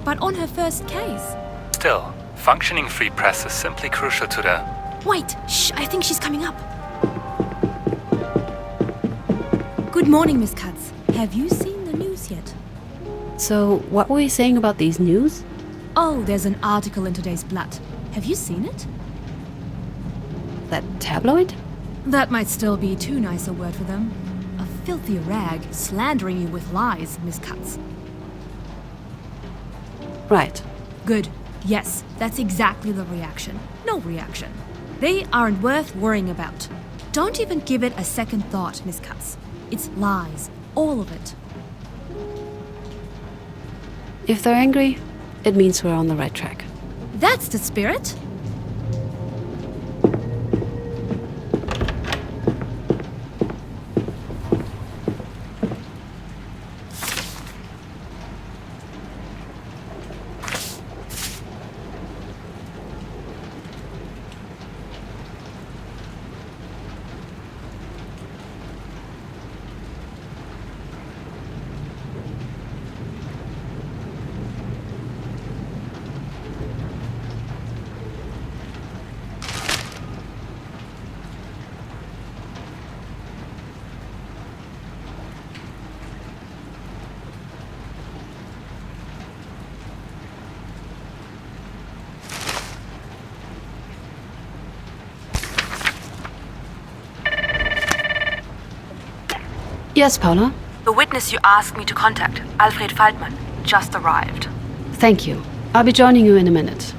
but on her first case. Still, functioning free press is simply crucial to the... Wait, shh, I think she's coming up. Good morning, Miss Katz. Have you seen the news yet? So, what were you saying about these news? Oh, there's an article in today's Blatt. Have you seen it? That tabloid? That might still be too nice a word for them. A filthy rag slandering you with lies, Miss Katz. Right. Good. Yes, that's exactly the reaction. No reaction. They aren't worth worrying about. Don't even give it a second thought, Miss Katz. It's lies. All of it. If they're angry, it means we're on the right track. That's the spirit. Yes, Paula? The witness you asked me to contact, Alfred Faltmann, just arrived. Thank you. I'll be joining you in a minute.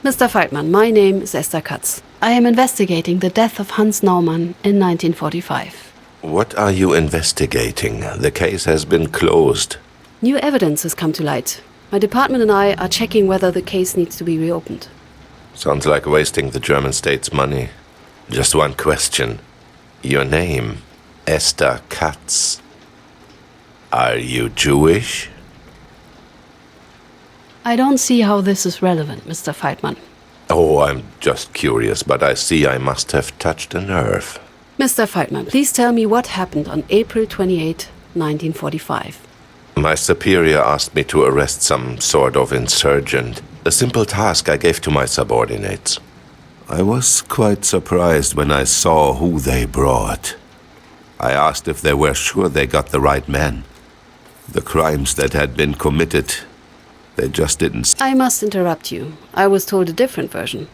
Mr. Faltmann, my name is Esther Katz. I am investigating the death of Hans Naumann in 1945. What are you investigating? The case has been closed. New evidence has come to light. My department and I are checking whether the case needs to be reopened. Sounds like wasting the German state's money. Just one question. Your name, Esther Katz. Are you Jewish? I don't see how this is relevant, Mr. Faltmann. Oh, I'm just curious, but I see I must have touched a nerve. Mr. Faltmann, please tell me what happened on April 28, 1945. My superior asked me to arrest some sort of insurgent, a simple task I gave to my subordinates. I was quite surprised when I saw who they brought. I asked if they were sure they got the right man. The crimes that had been committed, they just didn't... I must interrupt you. I was told a different version.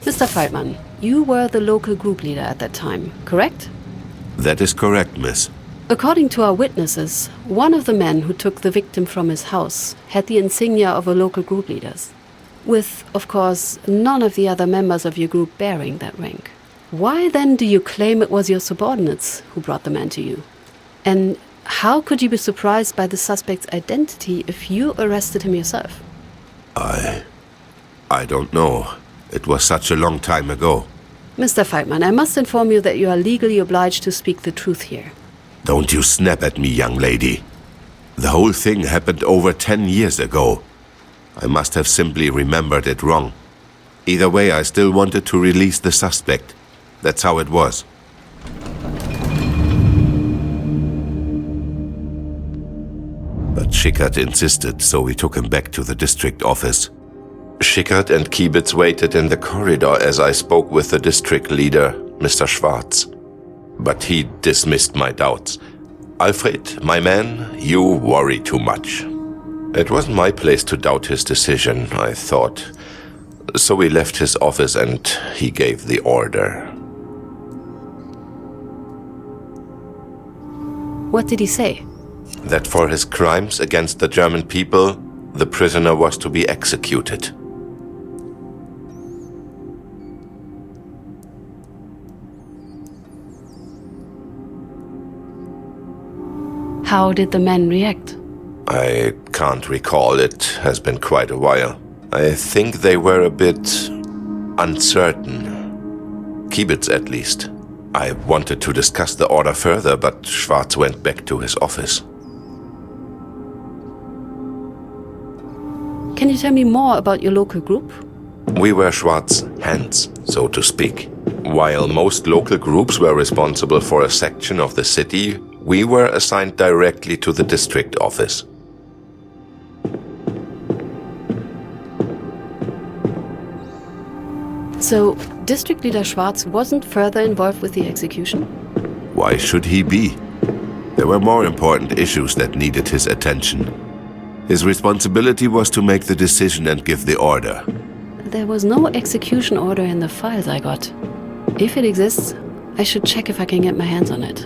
Mr. Faltmann, you were the local group leader at that time, correct? That is correct, miss. According to our witnesses, one of the men who took the victim from his house had the insignia of a local group leader's, with, of course, none of the other members of your group bearing that rank. Why then do you claim it was your subordinates who brought the man to you? And how could you be surprised by the suspect's identity if you arrested him yourself? I don't know. It was such a long time ago. Mr. Faltmann, I must inform you that you are legally obliged to speak the truth here. Don't you snap at me, young lady. The whole thing happened over 10 years ago. I must have simply remembered it wrong. Either way, I still wanted to release the suspect. That's how it was. But Schickert insisted, so we took him back to the district office. Schickert and Kiebitz waited in the corridor as I spoke with the district leader, Mr. Schwarz. But he dismissed my doubts. Alfred, my man, you worry too much. It wasn't my place to doubt his decision, I thought. So we left his office and he gave the order. What did he say? That for his crimes against the German people, The prisoner was to be executed. How did the men react? I can't recall. It has been quite a while. I think they were a bit uncertain. Kibitz, at least. I wanted to discuss the order further, but Schwarz went back to his office. Can you tell me more about your local group? We were Schwarz's hands, so to speak. While most local groups were responsible for a section of the city, we were assigned directly to the district office. So, District Leader Schwarz wasn't further involved with the execution? Why should he be? There were more important issues that needed his attention. His responsibility was to make the decision and give the order. There was no execution order in the files I got. If it exists, I should check if I can get my hands on it.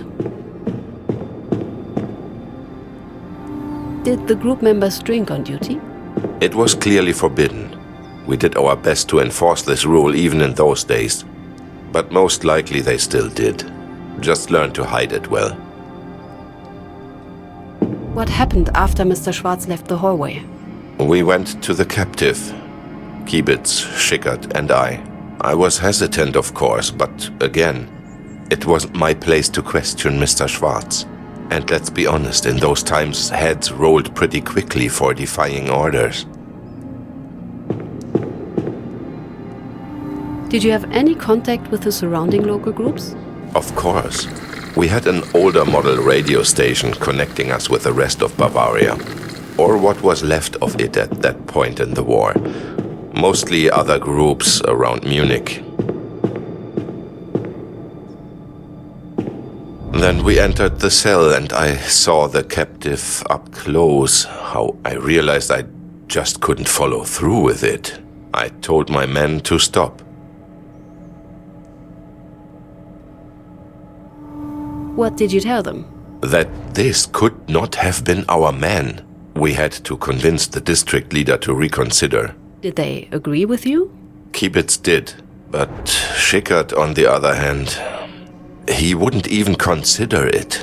Did the group members drink on duty? It was clearly forbidden. We did our best to enforce this rule even in those days. But most likely they still did. Just learned to hide it well. What happened after Mr. Schwarz left the hallway? We went to the captive. Kibitz, Schickert and I. I was hesitant, of course, but again, it wasn't my place to question Mr. Schwarz. And let's be honest, in those times, heads rolled pretty quickly for defying orders. Did you have any contact with the surrounding local groups? Of course. We had an older model radio station connecting us with the rest of Bavaria. Or what was left of it at that point in the war. Mostly other groups around Munich. Then we entered the cell and I saw the captive up close. How I realized I just couldn't follow through with it. I told my men to stop. What did you tell them? That this could not have been our man. We had to convince the district leader to reconsider. Did they agree with you? Kibitz did, but Schickert, on the other hand, he wouldn't even consider it.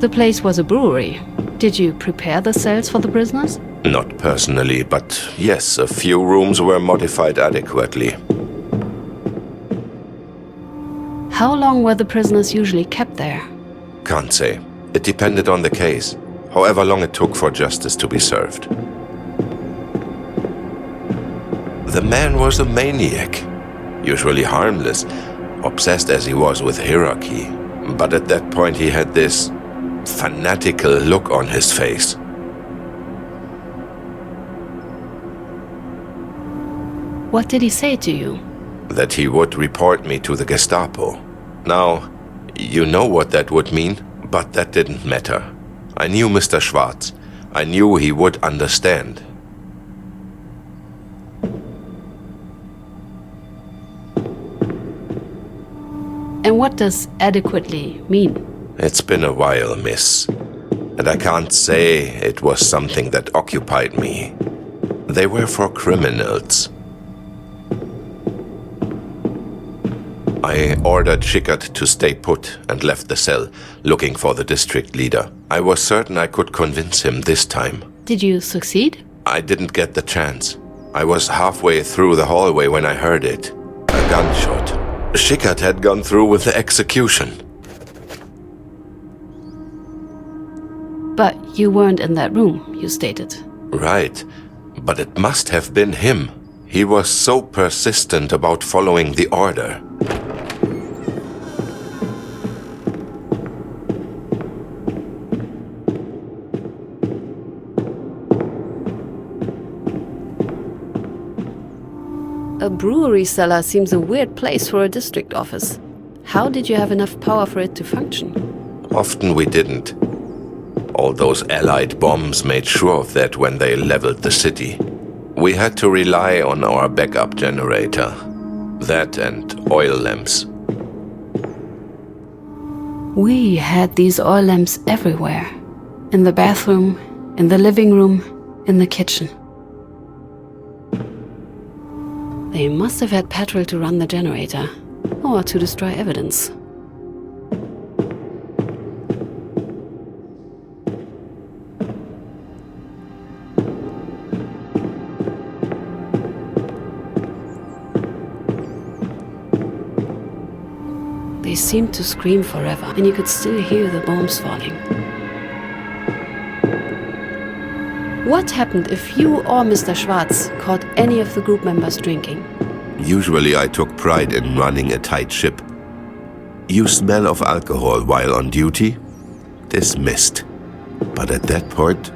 The place was a brewery. Did you prepare the cells for the prisoners? Not personally, but yes, a few rooms were modified adequately. How long were the prisoners usually kept there? Can't say. It depended on the case. However long it took for justice to be served. The man was a maniac. Usually harmless, obsessed as he was with hierarchy. But at that point he had this fanatical look on his face. What did he say to you? That he would report me to the Gestapo. Now, you know what that would mean, but that didn't matter. I knew Mr. Schwarz. I knew he would understand. And what does adequately mean? It's been a while, miss. And I can't say it was something that occupied me. They were for criminals. I ordered Schickert to stay put and left the cell, looking for the district leader. I was certain I could convince him this time. Did you succeed? I didn't get the chance. I was halfway through the hallway when I heard it. A gunshot. Schickert had gone through with the execution. But you weren't in that room, you stated. Right. But it must have been him. He was so persistent about following the order. A brewery cellar seems a weird place for a district office. How did you have enough power for it to function? Often we didn't. All those Allied bombs made sure of that when they leveled the city. We had to rely on our backup generator. That and oil lamps. We had these oil lamps everywhere. In the bathroom, in the living room, in the kitchen. They must have had petrol to run the generator, or to destroy evidence. They seemed to scream forever, and you could still hear the bombs falling. What happened if you or Mr. Schwartz caught any of the group members drinking? Usually I took pride in running a tight ship. You smell of alcohol while on duty? Dismissed. But at that point,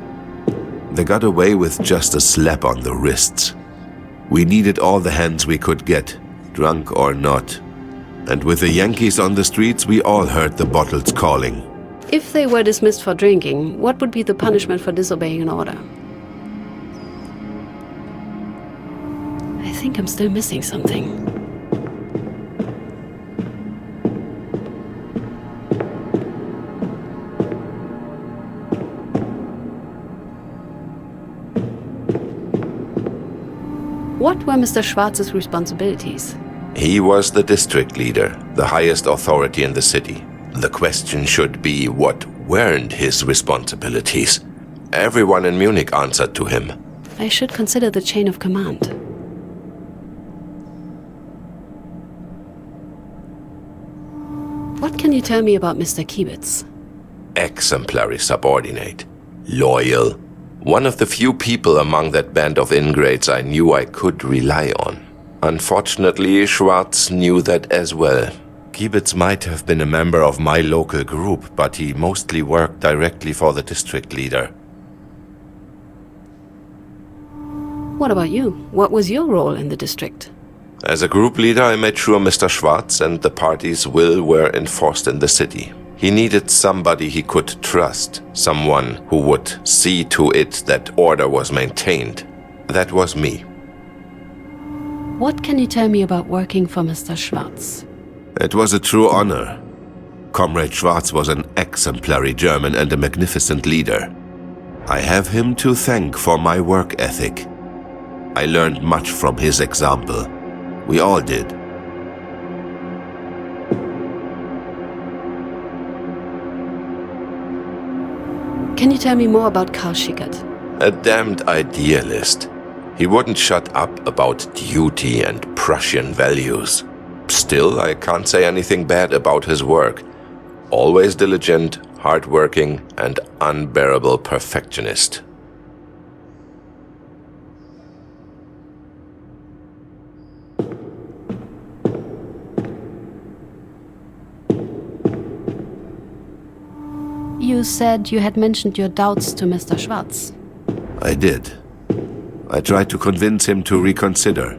they got away with just a slap on the wrists. We needed all the hands we could get, drunk or not. And with the Yankees on the streets, we all heard the bottles calling. If they were dismissed for drinking, what would be the punishment for disobeying an order? I think I'm still missing something. What were Mr. Schwartz's responsibilities? He was the district leader, the highest authority in the city. The question should be, what weren't his responsibilities? Everyone in Munich answered to him. I should consider the chain of command. What can you tell me about Mr. Kiebitz? Exemplary subordinate. Loyal. One of the few people among that band of ingrates I knew I could rely on. Unfortunately, Schwartz knew that as well. Kiebitz might have been a member of my local group, but he mostly worked directly for the district leader. What about you? What was your role in the district? As a group leader, I made sure Mr. Schwartz and the party's will were enforced in the city. He needed somebody he could trust, someone who would see to it that order was maintained. That was me. What can you tell me about working for Mr. Schwartz? It was a true honor. Comrade Schwartz was an exemplary German and a magnificent leader. I have him to thank for my work ethic. I learned much from his example. We all did. Can you tell me more about Karl Schickert? A damned idealist. He wouldn't shut up about duty and Prussian values. Still, I can't say anything bad about his work. Always diligent, hardworking, and unbearable perfectionist. You said you had mentioned your doubts to Mr. Schwartz. I did. I tried to convince him to reconsider.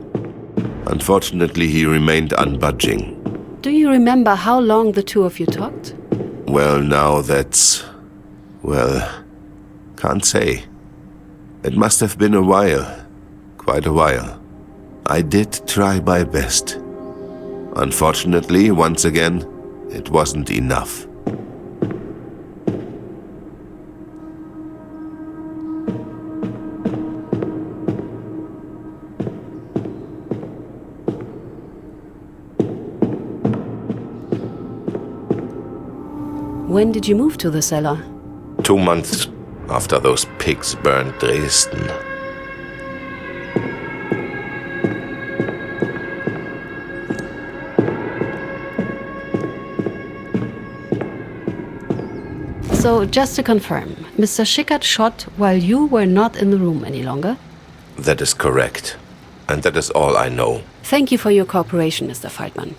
Unfortunately, he remained unbudging. Do you remember how long the two of you talked? Well, now that's... well, can't say. It must have been a while. Quite a while. I did try my best. Unfortunately, once again, it wasn't enough. When did you move to the cellar? 2 months after those pigs burned Dresden. So, just to confirm, Mr. Schickert shot while you were not in the room any longer? That is correct. And that is all I know. Thank you for your cooperation, Mr. Feldman.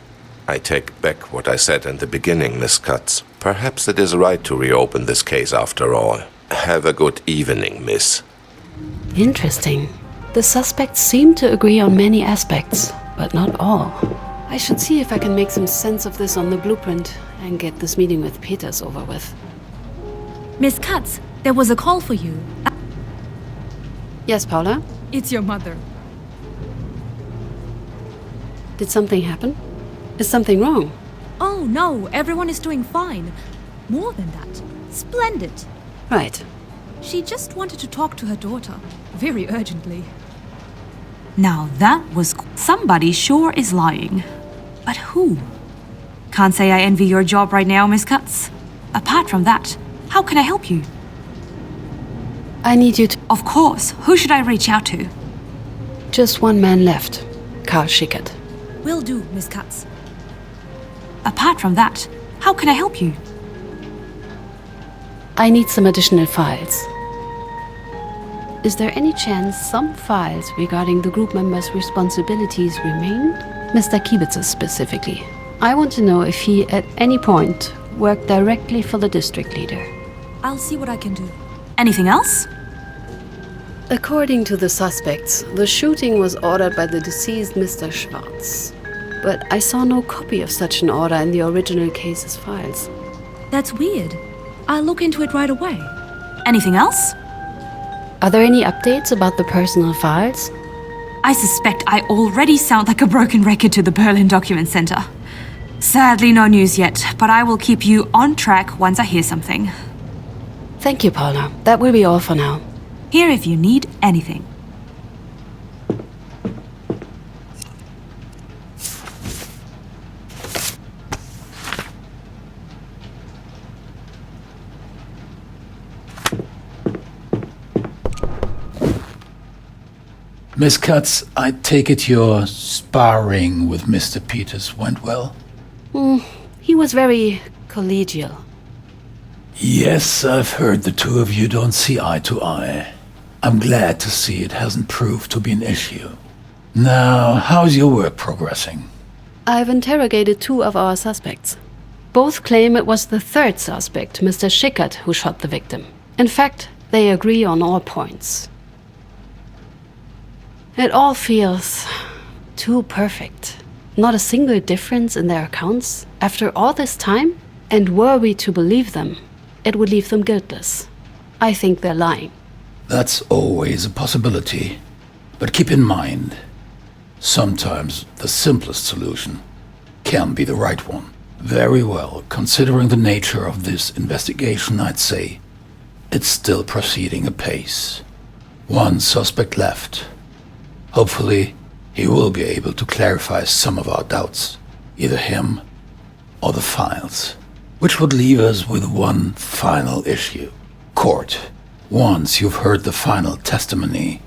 I take back what I said in the beginning, Miss Katz. Perhaps it is right to reopen this case after all. Have a good evening, miss. Interesting. The suspects seem to agree on many aspects, but not all. I should see if I can make some sense of this on the blueprint and get this meeting with Peters over with. Miss Katz, there was a call for you. Yes, Paula? It's your mother. Did something happen? Is something wrong? Oh, no, everyone is doing fine. More than that, splendid. Right. She just wanted to talk to her daughter, very urgently. Now that was... Somebody sure is lying. But who? Can't say I envy your job right now, Miss Katz. Apart from that, how can I help you? I need you to... Of course. Who should I reach out to? Just one man left. Karl Schickert. Will do, Miss Katz. Apart from that, how can I help you? I need some additional files. Is there any chance some files regarding the group members' responsibilities remained? Mr. Kiebitz's specifically. I want to know if he, at any point, worked directly for the district leader. I'll see what I can do. Anything else? According to the suspects, the shooting was ordered by the deceased Mr. Schwartz. But I saw no copy of such an order in the original case's files. That's weird. I'll look into it right away. Anything else? Are there any updates about the personal files? I suspect I already sound like a broken record to the Berlin Document Center. Sadly, no news yet, but I will keep you on track once I hear something. Thank you, Paula. That will be all for now. Here if you need anything. Miss Katz, I take it your sparring with Mr. Peters went well? He was very collegial. Yes, I've heard the two of you don't see eye to eye. I'm glad to see it hasn't proved to be an issue. Now, how's your work progressing? I've interrogated 2 of our suspects. Both claim it was the 3rd suspect, Mr. Schickert, who shot the victim. In fact, they agree on all points. It all feels too perfect. Not a single difference in their accounts after all this time? And were we to believe them, it would leave them guiltless. I think they're lying. That's always a possibility. But keep in mind, sometimes the simplest solution can be the right one. Very well, considering the nature of this investigation, I'd say it's still proceeding apace. 1 suspect left. Hopefully, he will be able to clarify some of our doubts, either him or the files. Which would leave us with one final issue. Court. Once you've heard the final testimony,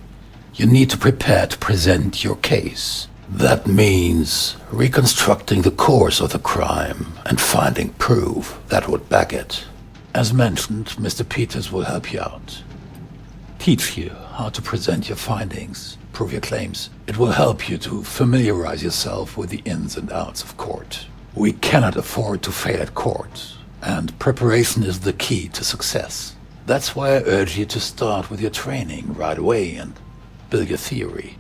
you need to prepare to present your case. That means reconstructing the course of the crime and finding proof that would back it. As mentioned, Mr. Peters will help you out. Teach you how to present your findings, prove your claims. It will help you to familiarize yourself with the ins and outs of court. We cannot afford to fail at court, and preparation is the key to success. That's why I urge you to start with your training right away and build your theory.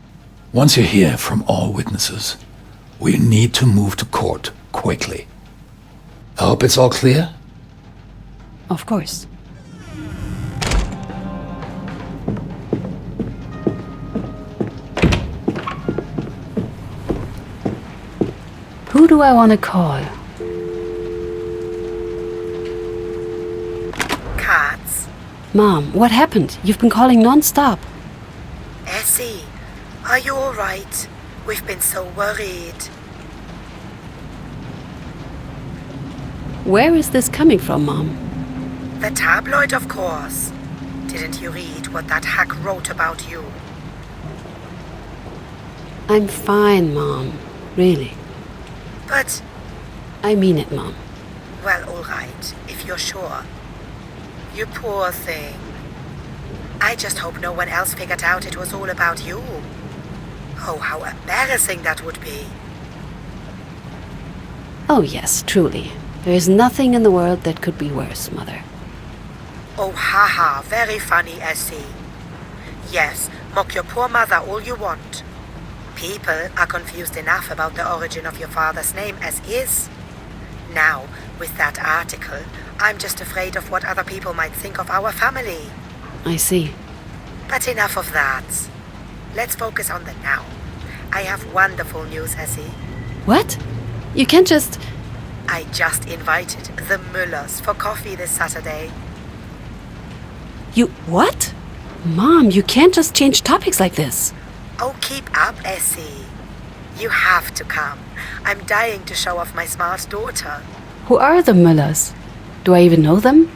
Once you hear from all witnesses, we need to move to court quickly. I hope it's all clear? Of course. Who do I want to call? Katz. Mom, what happened? You've been calling non-stop. Essie, are you all right? We've been so worried. Where is this coming from, Mom? The tabloid, of course. Didn't you read what that hack wrote about you? I'm fine, Mom. Really. But, I mean it, Mom. well, all right, if you're sure. You poor thing. I just hope no one else figured out it was all about you. Oh, how embarrassing that would be. Oh yes, truly. There is nothing in the world that could be worse, Mother. Oh, haha, very funny, Essie. Yes, mock your poor mother all you want. People are confused enough about the origin of your father's name as is. Now, with that article, I'm just afraid of what other people might think of our family. I see. But enough of that. Let's focus on the now. I have wonderful news, Essie. What? You can't just... I just invited the Müllers for coffee this Saturday. You what? Mom, you can't just change topics like this. Oh, keep up, Essie. You have to come. I'm dying to show off my smart daughter. Who are the Müllers? Do I even know them?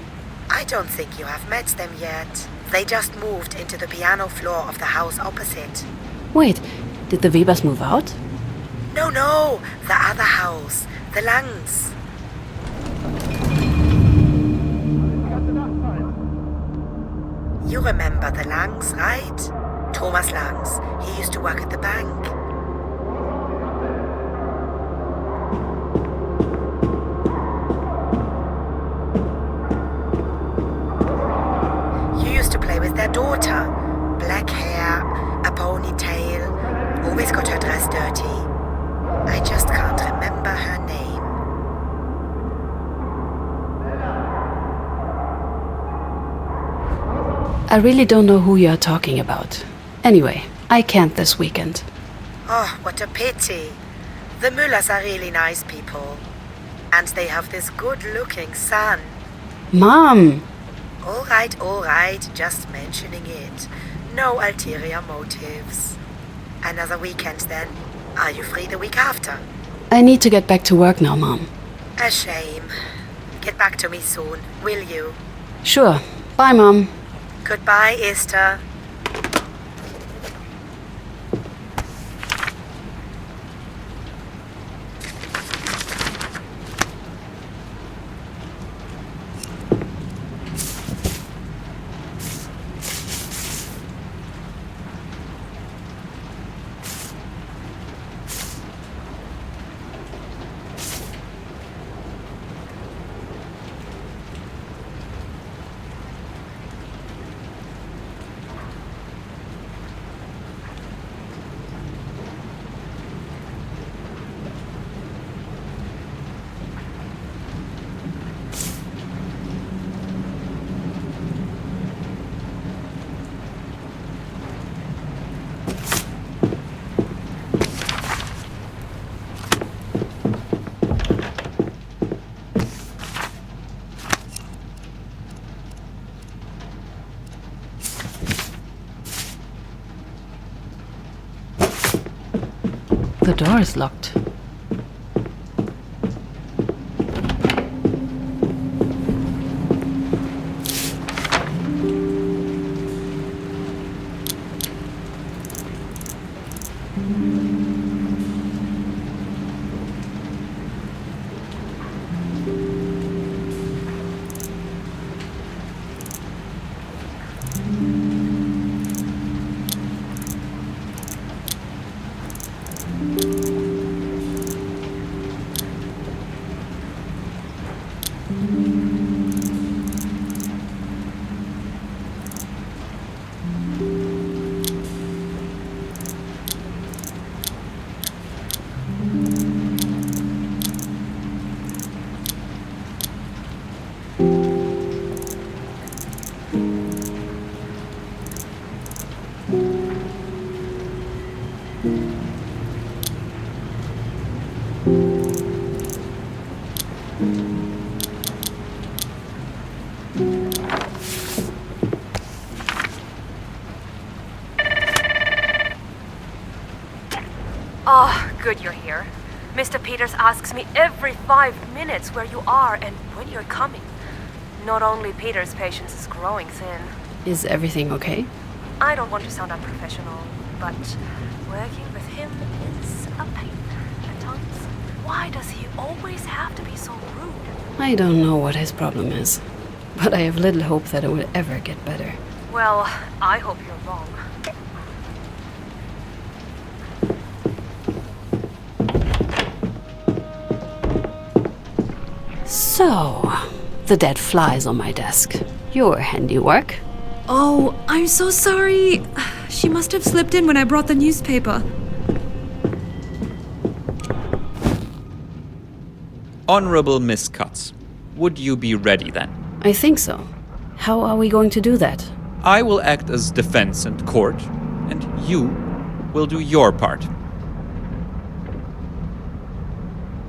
I don't think you have met them yet. They just moved into the piano floor of the house opposite. Wait, did the Webers move out? No, the other house. The Langs. You remember the Langs, right? Thomas Langs. He used to work at the bank. You used to play with their daughter. Black hair, a ponytail, always got her dress dirty. I just can't remember her name. I really don't know who you're talking about. Anyway, I can't this weekend. Oh, what a pity. The Müllers are really nice people. And they have this good-looking son. Mom! All right, just mentioning it. No ulterior motives. Another weekend then. Are you free the week after? I need to get back to work now, Mom. A shame. Get back to me soon, will you? Sure. Bye, Mom. Goodbye, Esther. The door is locked. Oh, good you're here. Mr. Peters asks me every 5 minutes where you are and when you're coming. Not only Peter's patience is growing thin. Is everything okay? I don't want to sound unprofessional, but working with him is a pain at times. Why does he always have to be so rude? I don't know what his problem is, but I have little hope that it will ever get better. Well, I hope you're wrong. So, the dead flies on my desk. Your handiwork. Oh, I'm so sorry. She must have slipped in when I brought the newspaper. Honorable Miss Katz, would you be ready then? I think so. How are we going to do that? I will act as defense and court, and you will do your part.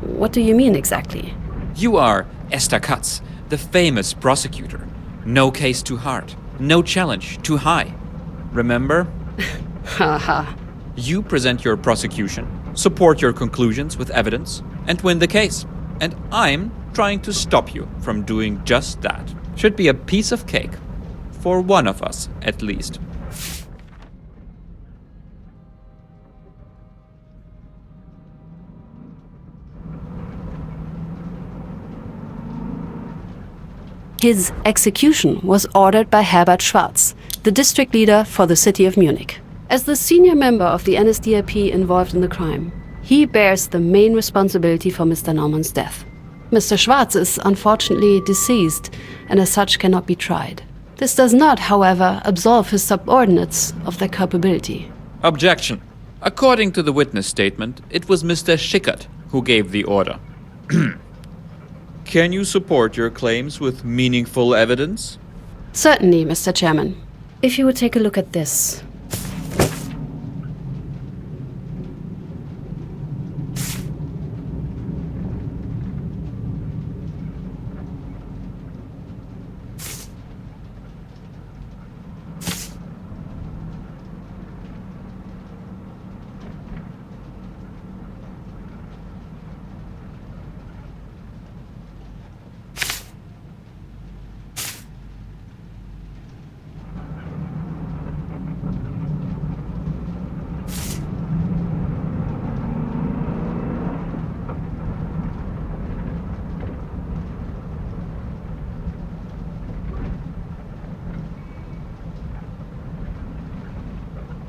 What do you mean exactly? You are Esther Katz, the famous prosecutor. No case too hard. No challenge, too high. Remember? Haha. You present your prosecution, support your conclusions with evidence, and win the case. And I'm trying to stop you from doing just that. Should be a piece of cake. For one of us, at least. His execution was ordered by Herbert Schwarz, the district leader for the city of Munich. As the senior member of the NSDAP involved in the crime, he bears the main responsibility for Mr. Naumann's death. Mr. Schwarz is unfortunately deceased and as such cannot be tried. This does not, however, absolve his subordinates of their culpability. Objection. According to the witness statement, it was Mr. Schickert who gave the order. Can you support your claims with meaningful evidence? Certainly, Mr. Chairman. If you would take a look at this.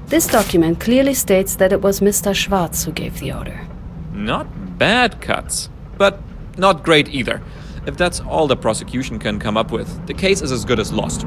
This document clearly states that it was Mr. Schwarz who gave the order. Not bad, Katz. But not great either. If that's all the prosecution can come up with, the case is as good as lost.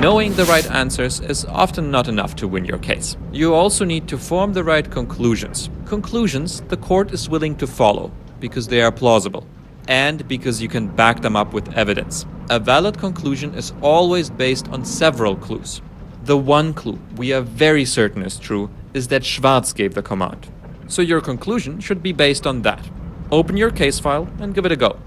Knowing the right answers is often not enough to win your case. You also need to form the right conclusions. Conclusions the court is willing to follow, because they are plausible. And because you can back them up with evidence. A valid conclusion is always based on several clues. The one clue we are very certain is true is that Schwarz gave the command. So your conclusion should be based on that. Open your case file and give it a go.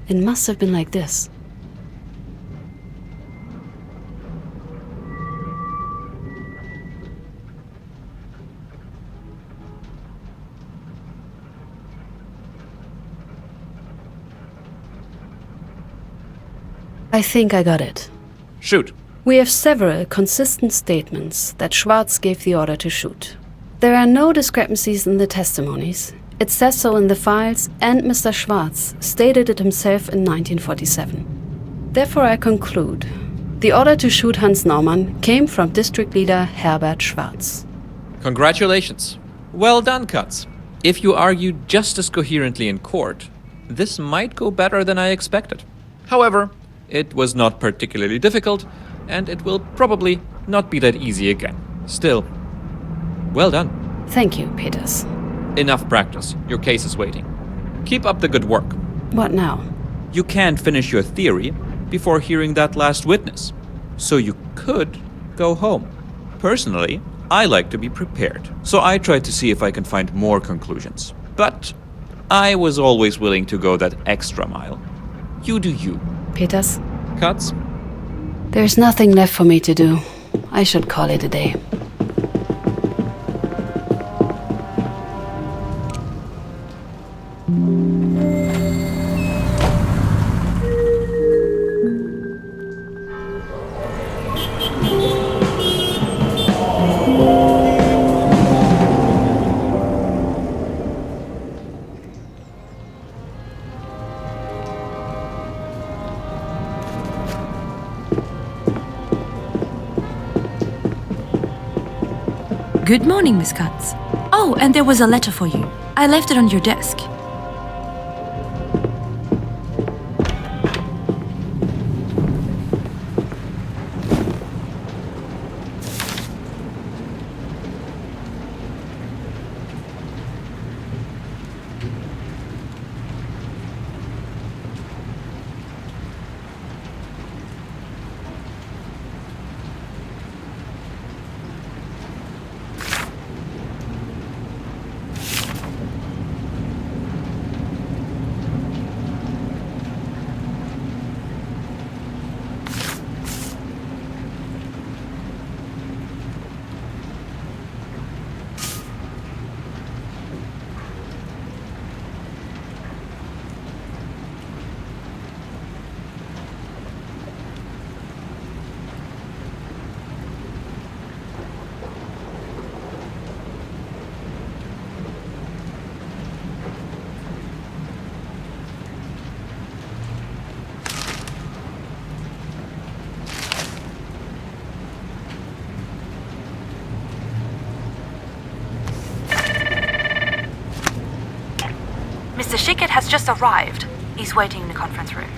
It must have been like this. I think I got it. Shoot. We have several consistent statements that Schwarz gave the order to shoot. There are no discrepancies in the testimonies. It says so in the files, and Mr. Schwarz stated it himself in 1947. Therefore, I conclude the order to shoot Hans Naumann came from District Leader Herbert Schwarz. Congratulations. Well done, Katz. If you argue just as coherently in court, this might go better than I expected. However, it was not particularly difficult, and it will probably not be that easy again. Still, well done. Thank you, Peters. Enough practice. Your case is waiting. Keep up the good work. What now? You can't finish your theory before hearing that last witness, so you could go home. Personally, I like to be prepared, so I tried to see if I can find more conclusions. But I was always willing to go that extra mile. You do you. Peters? Katz? There's nothing left for me to do. I should call it a day. Good morning, Miss Katz. Oh, and there was a letter for you. I left it on your desk. Mr. Schickett has just arrived. He's waiting in the conference room.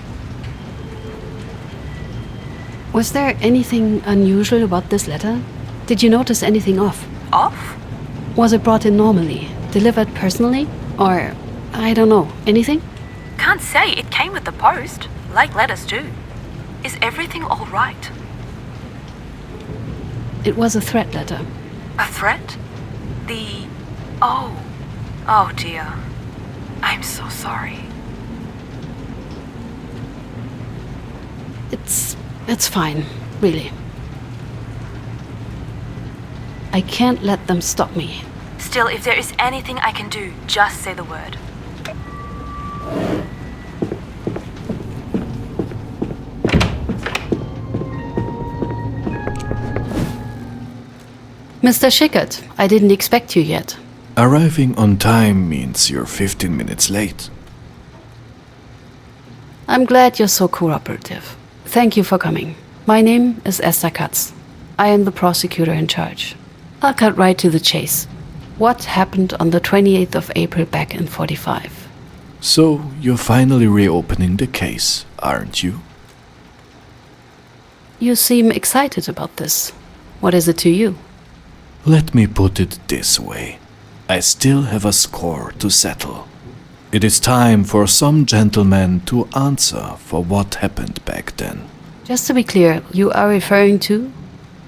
Was there anything unusual about this letter? Did you notice anything off? Off? Was it brought in normally? Delivered personally? Or, I don't know, anything? Can't say. It came with the post, like letters do. Is everything all right? It was a threat letter. A threat? Oh dear. I'm so sorry. It's fine, really. I can't let them stop me. Still, if there is anything I can do, just say the word. Mr. Schickett, I didn't expect you yet. Arriving on time means you're 15 minutes late. I'm glad you're so cooperative. Thank you for coming. My name is Esther Katz. I am the prosecutor in charge. I'll cut right to the chase. What happened on the 28th of April back in 45? So, you're finally reopening the case, aren't you? You seem excited about this. What is it to you? Let me put it this way. I still have a score to settle. It is time for some gentleman to answer for what happened back then. Just to be clear, you are referring to?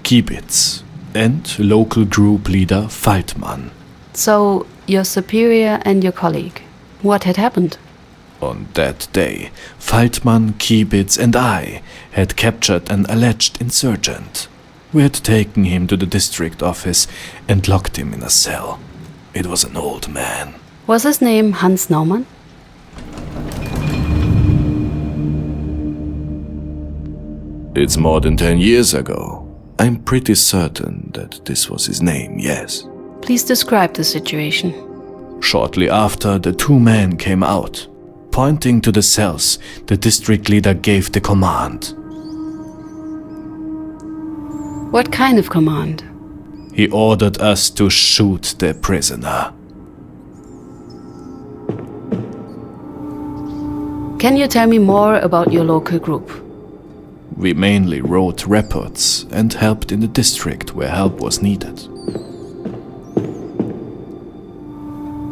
Kibitz and local group leader Faltmann. So, your superior and your colleague. What had happened? On that day, Faltmann, Kibitz and I had captured an alleged insurgent. We had taken him to the district office and locked him in a cell. It was an old man. Was his name Hans Naumann? It's more than 10 years ago. I'm pretty certain that this was his name, yes. Please describe the situation. Shortly after, the two men came out. Pointing to the cells, the district leader gave the command. What kind of command? He ordered us to shoot the prisoner. Can you tell me more about your local group? We mainly wrote reports and helped in the district where help was needed.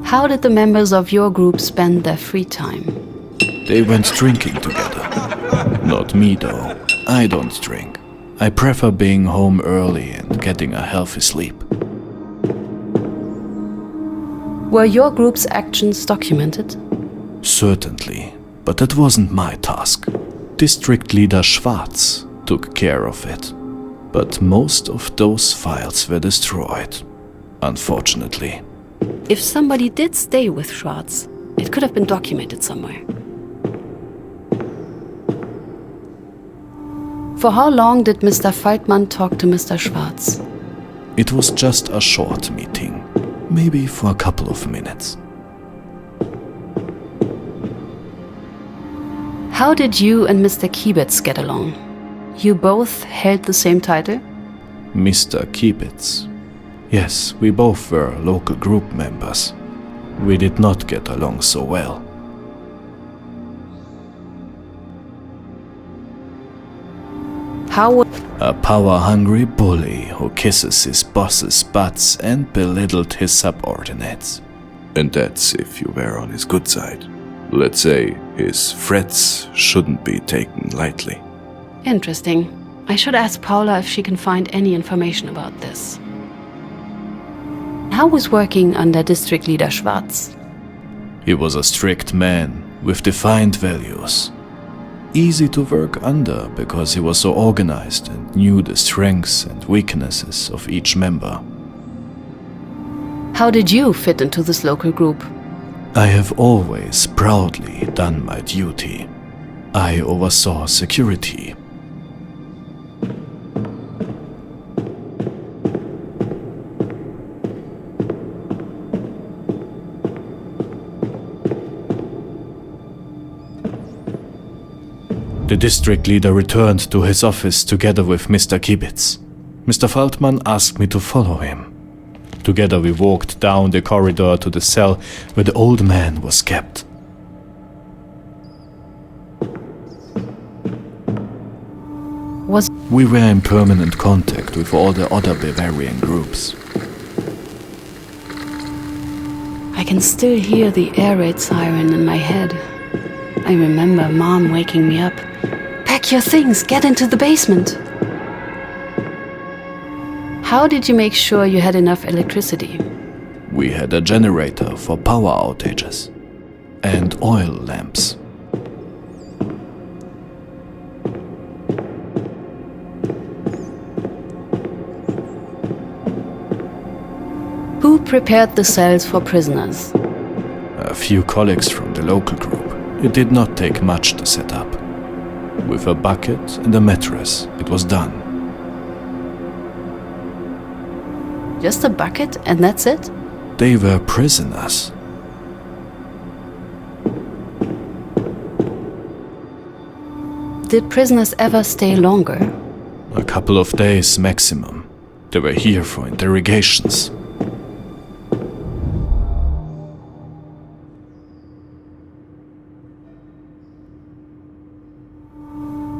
How did the members of your group spend their free time? They went drinking together. Not me though. I don't drink. I prefer being home early and getting a healthy sleep. Were your group's actions documented? Certainly, but that wasn't my task. District Leader Schwarz took care of it. But most of those files were destroyed, unfortunately. If somebody did stay with Schwarz, it could have been documented somewhere. For how long did Mr. Feitman talk to Mr. Schwarz? It was just a short meeting, maybe for a couple of minutes. How did you and Mr. Kiebitz get along? You both held the same title? Mr. Kiebitz. Yes, we both were local group members. We did not get along so well. How A power-hungry bully who kisses his boss's butts and belittled his subordinates. And that's if you were on his good side. Let's say his threats shouldn't be taken lightly. Interesting. I should ask Paula if she can find any information about this. How was working under District Leader Schwarz? He was a strict man with defined values. Easy to work under because he was so organized and knew the strengths and weaknesses of each member. How did you fit into this local group? I have always proudly done my duty. I oversaw security. The district leader returned to his office together with Mr. Kiebitz. Mr. Feldman asked me to follow him. Together we walked down the corridor to the cell where the old man was kept. We were in permanent contact with all the other Bavarian groups. I can still hear the air raid siren in my head. I remember Mom waking me up. Pack your things, get into the basement. How did you make sure you had enough electricity? We had a generator for power outages and oil lamps. Who prepared the cells for prisoners? A few colleagues from the local group. It did not take much to set up. With a bucket and a mattress, it was done. Just a bucket and that's it? They were prisoners. Did prisoners ever stay longer? A couple of days maximum. They were here for interrogations.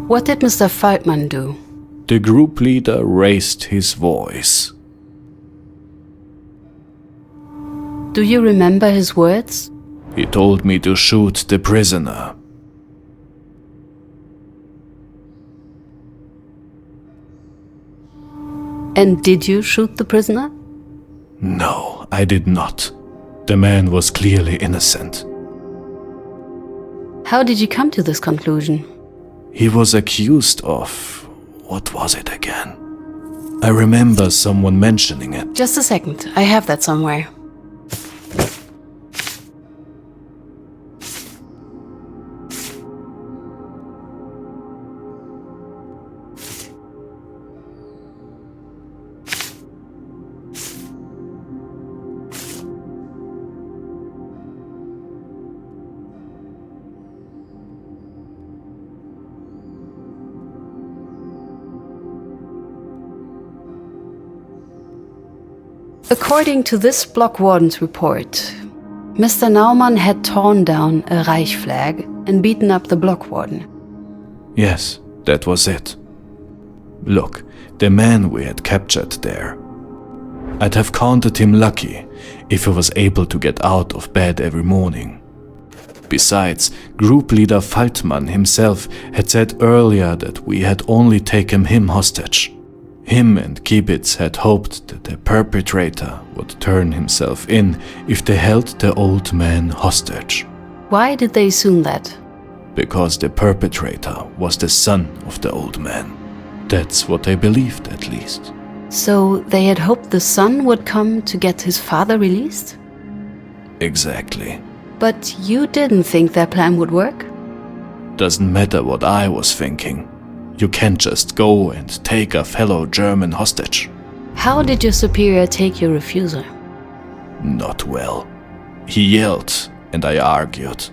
What did Mr. Feldman do? The group leader raised his voice. Do you remember his words? He told me to shoot the prisoner. And did you shoot the prisoner? No, I did not. The man was clearly innocent. How did you come to this conclusion? He was accused of... what was it again? I remember someone mentioning it. Just a second, I have that somewhere. According to this block warden's report, Mr. Naumann had torn down a Reich flag and beaten up the block warden. Yes, that was it. Look, the man we had captured there. I'd have counted him lucky if he was able to get out of bed every morning. Besides, group leader Faltmann himself had said earlier that we had only taken him hostage. Him and Kibitz had hoped that the perpetrator would turn himself in if they held the old man hostage. Why did they assume that? Because the perpetrator was the son of the old man. That's what they believed, at least. So they had hoped the son would come to get his father released? Exactly. But you didn't think their plan would work? Doesn't matter what I was thinking. You can't just go and take a fellow German hostage. How did your superior take your refusal? Not well. He yelled, and I argued.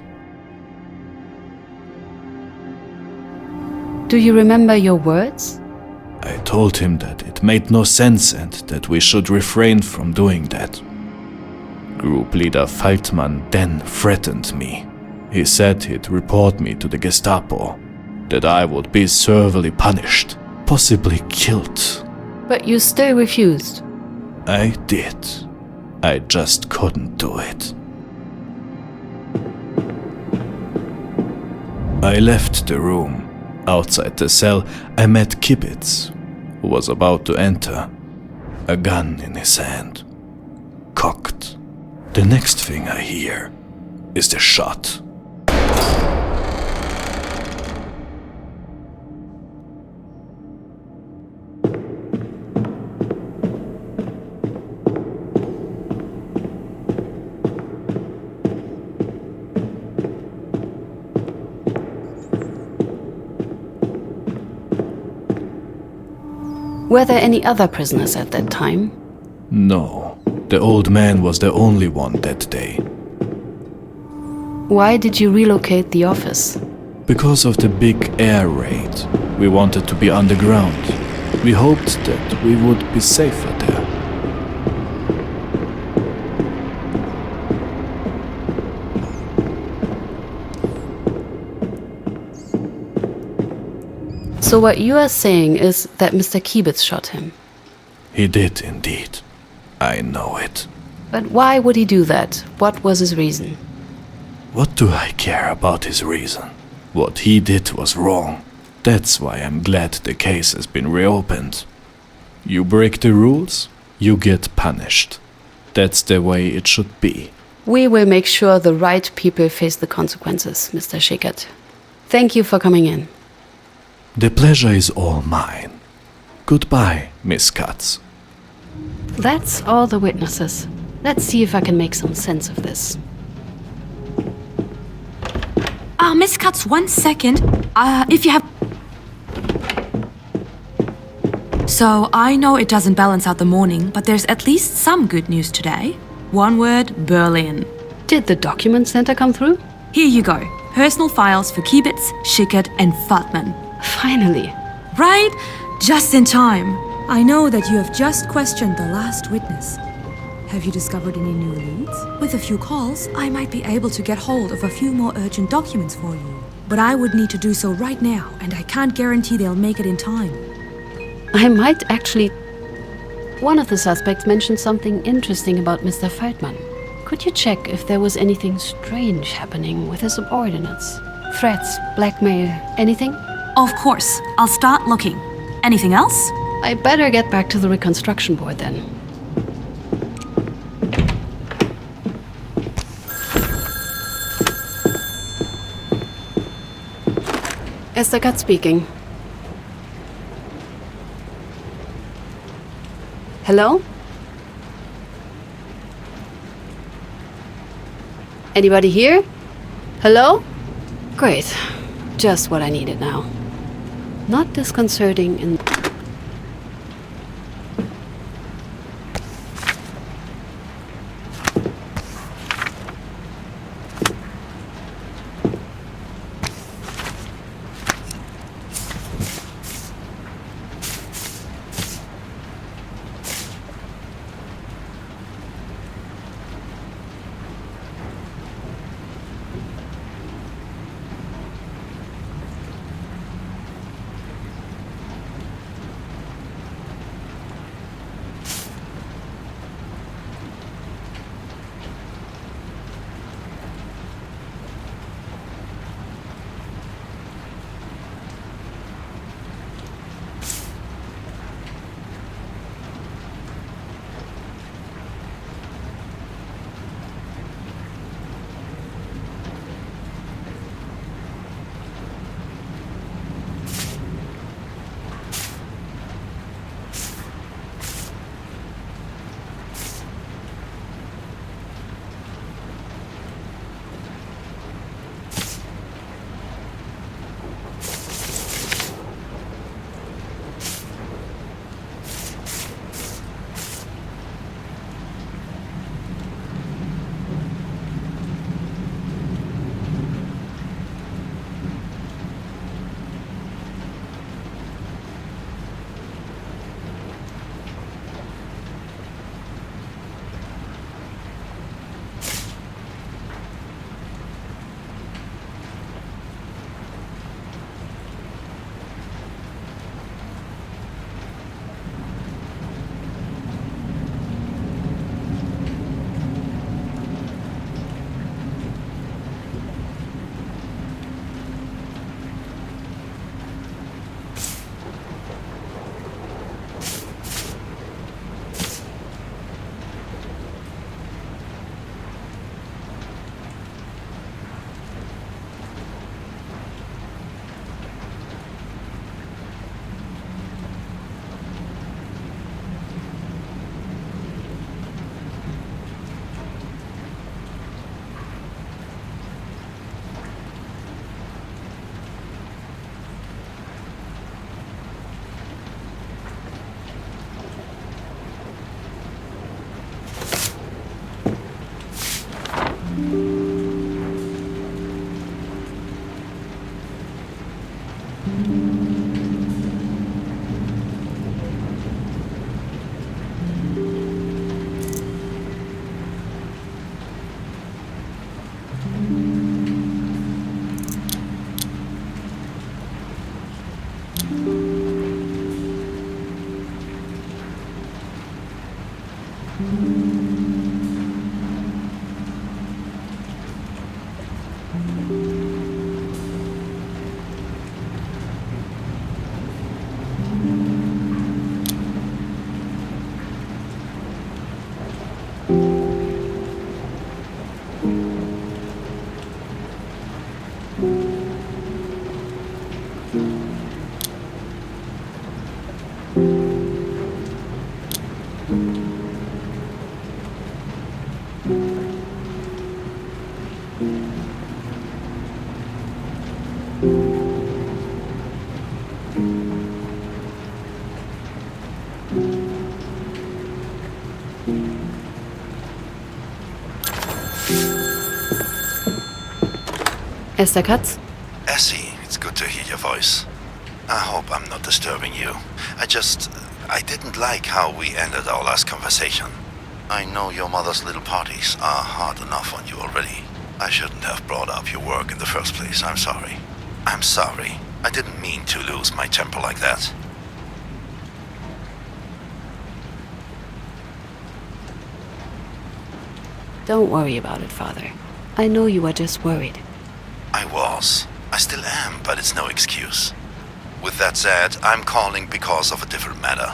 Do you remember your words? I told him that it made no sense and that we should refrain from doing that. Group leader Faltmann then threatened me. He said he'd report me to the Gestapo, that I would be severely punished, possibly killed. But you still refused. I did. I just couldn't do it. I left the room. Outside the cell, I met Kibitz, who was about to enter, a gun in his hand, cocked. The next thing I hear is the shot. Were there any other prisoners at that time? No, the old man was the only one that day. Why did you relocate the office? Because of the big air raid, we wanted to be underground. We hoped that we would be safer there. So what you are saying is that Mr. Kibitz shot him? He did indeed. I know it. But why would he do that? What was his reason? What do I care about his reason? What he did was wrong. That's why I'm glad the case has been reopened. You break the rules, you get punished. That's the way it should be. We will make sure the right people face the consequences, Mr. Schickert. Thank you for coming in. The pleasure is all mine. Goodbye, Miss Katz. That's all the witnesses. Let's see if I can make some sense of this. Miss Katz, 1 second. If you have... So, I know it doesn't balance out the morning, but there's at least some good news today. One word, Berlin. Did the document center come through? Here you go. Personal files for Kibitz, Schickert and Faltmann. Finally. Right? Just in time. I know that you have just questioned the last witness. Have you discovered any new leads? With a few calls, I might be able to get hold of a few more urgent documents for you. But I would need to do so right now, and I can't guarantee they'll make it in time. I might actually... One of the suspects mentioned something interesting about Mr. Faltmann. Could you check if there was anything strange happening with his subordinates? Threats, blackmail, anything? Of course. I'll start looking. Anything else? I better get back to the reconstruction board then. Esther Katz speaking. Hello? Anybody here? Hello? Great. Just what I needed now. Not disconcerting in... Esther Katz? Essie, it's good to hear your voice. I hope I'm not disturbing you. I didn't like how we ended our last conversation. I know your mother's little parties are hard enough on you already. I shouldn't have brought up your work in the first place. I'm sorry. I'm sorry. I didn't mean to lose my temper like that. Don't worry about it, Father. I know you are just worried. I was. I still am, but it's no excuse. With that said, I'm calling because of a different matter.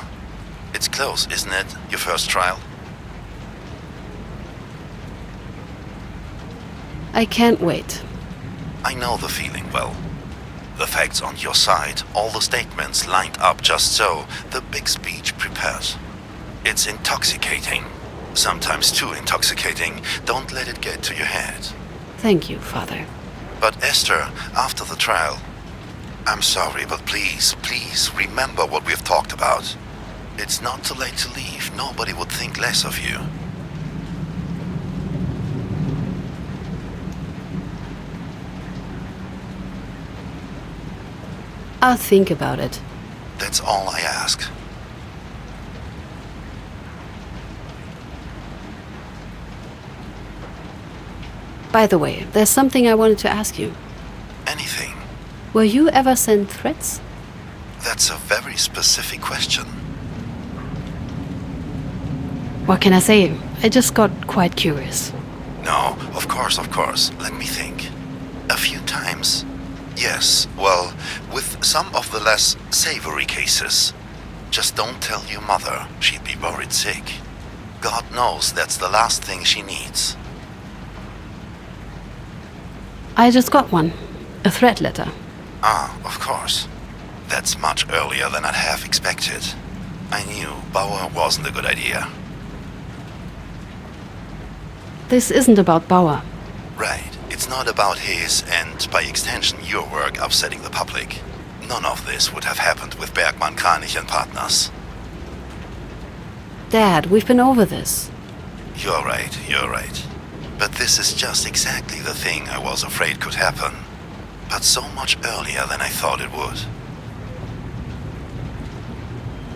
It's close, isn't it? Your first trial? I can't wait. I know the feeling well. The facts on your side, all the statements lined up just so, the big speech prepared. It's intoxicating. Sometimes too intoxicating. Don't let it get to your head. Thank you, Father. But Esther, after the trial, I'm sorry, but please remember what we've talked about. It's not too late to leave. Nobody would think less of you. I'll think about it. That's all I ask. By the way, there's something I wanted to ask you. Anything? Were you ever sent threats? That's a very specific question. What can I say? I just got quite curious. No, of course. Let me think. A few times. Yes, well, with some of the less savory cases. Just don't tell your mother. She'd be worried sick. God knows that's the last thing she needs. I just got one. A threat letter. Ah, of course. That's much earlier than I'd have expected. I knew Bauer wasn't a good idea. This isn't about Bauer. Right. It's not about his, and by extension your work, upsetting the public. None of this would have happened with Bergmann, Kranich and partners. Dad, we've been over this. You're right. But this is just exactly the thing I was afraid could happen. But so much earlier than I thought it would.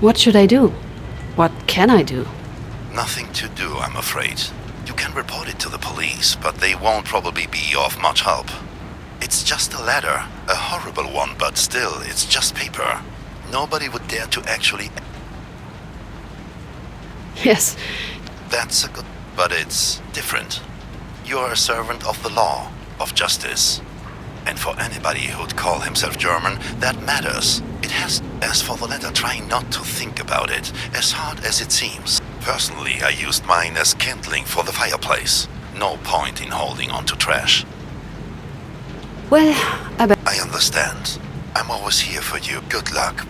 What should I do? What can I do? Nothing to do, I'm afraid. You can report it to the police, but they won't probably be of much help. It's just a letter, a horrible one, but still, it's just paper. Nobody would dare to actually... Yes. That's a good... but it's different. You're a servant of the law, of justice. And for anybody who'd call himself German, that matters. It has... As for the letter, try not to think about it, as hard as it seems. Personally, I used mine as kindling for the fireplace. No point in holding on to trash. Well, I understand. I'm always here for you. Good luck,